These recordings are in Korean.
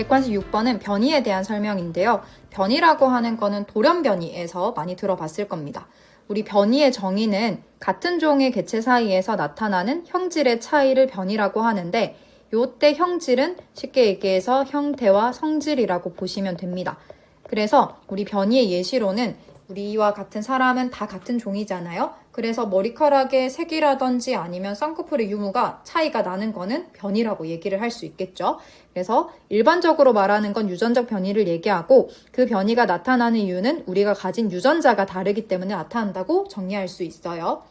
186번은 변이에 대한 설명인데요. 변이라고 하는 거는 돌연변이에서 많이 들어봤을 겁니다. 우리 변이의 정의는 같은 종의 개체 사이에서 나타나는 형질의 차이를 변이라고 하는데 요때 형질은 쉽게 얘기해서 형태와 성질이라고 보시면 됩니다. 그래서 우리 변이의 예시로는 우리와 같은 사람은 다 같은 종이잖아요. 그래서 머리카락의 색이라든지 아니면 쌍꺼풀의 유무가 차이가 나는 거는 변이라고 얘기를 할 수 있겠죠. 그래서 일반적으로 말하는 건 유전적 변이를 얘기하고 그 변이가 나타나는 이유는 우리가 가진 유전자가 다르기 때문에 나타난다고 정리할 수 있어요.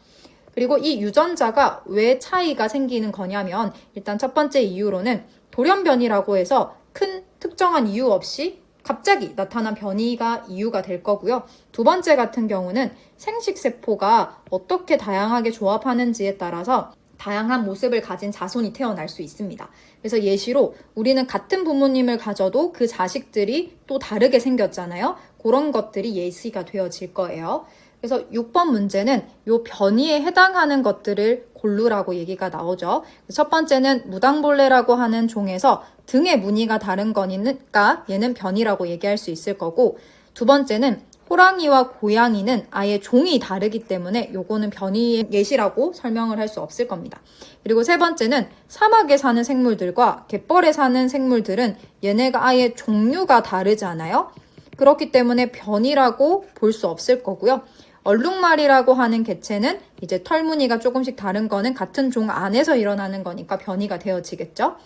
그리고 이 유전자가 왜 차이가 생기는 거냐면 일단 첫 번째 이유로는 돌연변이라고 해서 큰 특정한 이유 없이 갑자기 나타난 변이가 이유가 될 거고요. 두 번째 같은 경우는 생식세포가 어떻게 다양하게 조합하는지에 따라서 다양한 모습을 가진 자손이 태어날 수 있습니다. 그래서 예시로 우리는 같은 부모님을 가져도 그 자식들이 또 다르게 생겼잖아요. 그런 것들이 예시가 되어질 거예요. 그래서 6번 문제는 이 변이에 해당하는 것들을 고르라고 얘기가 나오죠. 첫 번째는 무당벌레라고 하는 종에서 등의 무늬가 다른 거니까 얘는 변이라고 얘기할 수 있을 거고, 두 번째는 호랑이와 고양이는 아예 종이 다르기 때문에 요거는 변이의 예시라고 설명을 할 수 없을 겁니다. 그리고 세 번째는 사막에 사는 생물들과 갯벌에 사는 생물들은 얘네가 아예 종류가 다르잖아요. 그렇기 때문에 변이라고 볼 수 없을 거고요. 얼룩말이라고 하는 개체는 이제 털무늬가 조금씩 다른 거는 같은 종 안에서 일어나는 거니까 변이가 되어지겠죠.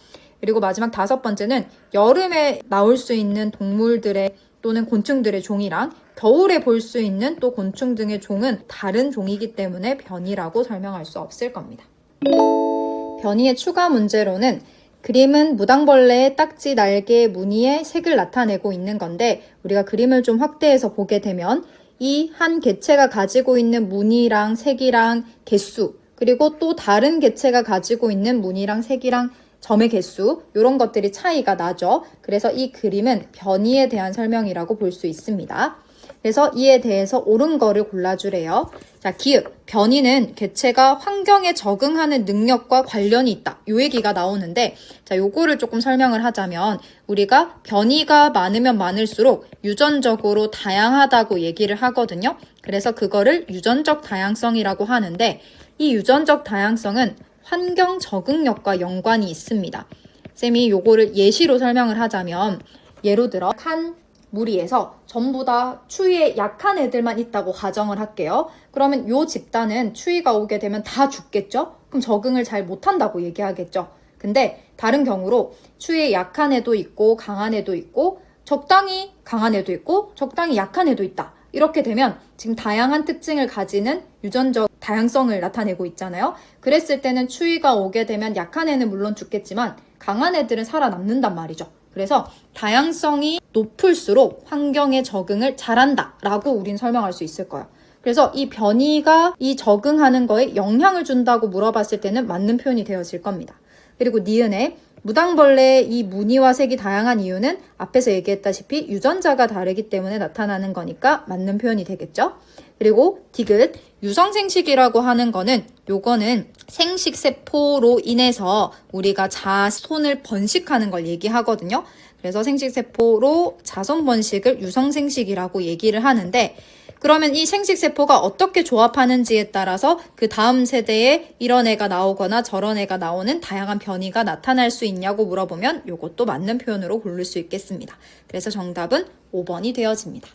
그리고 마지막 다섯 번째는 여름에 나올 수 있는 동물들의 또는 곤충들의 종이랑 겨울에 볼 수 있는 또 곤충 등의 종은 다른 종이기 때문에 변이라고 설명할 수 없을 겁니다. 변이의 추가 문제로는 그림은 무당벌레의 딱지, 날개, 무늬의 색을 나타내고 있는 건데 우리가 그림을 좀 확대해서 보게 되면 이 한 개체가 가지고 있는 무늬랑 색이랑 개수, 그리고 또 다른 개체가 가지고 있는 무늬랑 색이랑 점의 개수, 이런 것들이 차이가 나죠. 그래서 이 그림은 변이에 대한 설명이라고 볼 수 있습니다. 그래서 이에 대해서 옳은 거를 골라주래요. 자, 기읍. 변이는 개체가 환경에 적응하는 능력과 관련이 있다. 요 얘기가 나오는데, 자, 요거를 조금 설명을 하자면, 우리가 변이가 많으면 많을수록 유전적으로 다양하다고 얘기를 하거든요. 그래서 그거를 유전적 다양성이라고 하는데, 이 유전적 다양성은 환경 적응력과 연관이 있습니다. 쌤이 요거를 예시로 설명을 하자면, 예로 들어, 한 무리에서 전부 다 추위에 약한 애들만 있다고 가정을 할게요. 그러면 요 집단은 추위가 오게 되면 다 죽겠죠? 그럼 적응을 잘 못한다고 얘기하겠죠. 근데 다른 경우로 추위에 약한 애도 있고 강한 애도 있고 적당히 강한 애도 있고 적당히 약한 애도 있다. 이렇게 되면 지금 다양한 특징을 가지는 유전적 다양성을 나타내고 있잖아요. 그랬을 때는 추위가 오게 되면 약한 애는 물론 죽겠지만 강한 애들은 살아남는단 말이죠. 그래서 다양성이 높을수록 환경에 적응을 잘한다 라고 우린 설명할 수 있을 거예요. 그래서 이 변이가 이 적응하는 거에 영향을 준다고 물어봤을 때는 맞는 표현이 되어질 겁니다. 그리고 니은에 무당벌레의 이 무늬와 색이 다양한 이유는 앞에서 얘기했다시피 유전자가 다르기 때문에 나타나는 거니까 맞는 표현이 되겠죠. 그리고 디귿, 유성생식이라고 하는 거는 요거는 생식세포로 인해서 우리가 자손을 번식하는 걸 얘기하거든요. 그래서 생식세포로 자손 번식을 유성생식이라고 얘기를 하는데 그러면 이 생식세포가 어떻게 조합하는지에 따라서 그 다음 세대에 이런 애가 나오거나 저런 애가 나오는 다양한 변이가 나타날 수 있냐고 물어보면 이것도 맞는 표현으로 고를 수 있겠습니다. 그래서 정답은 5번이 되어집니다.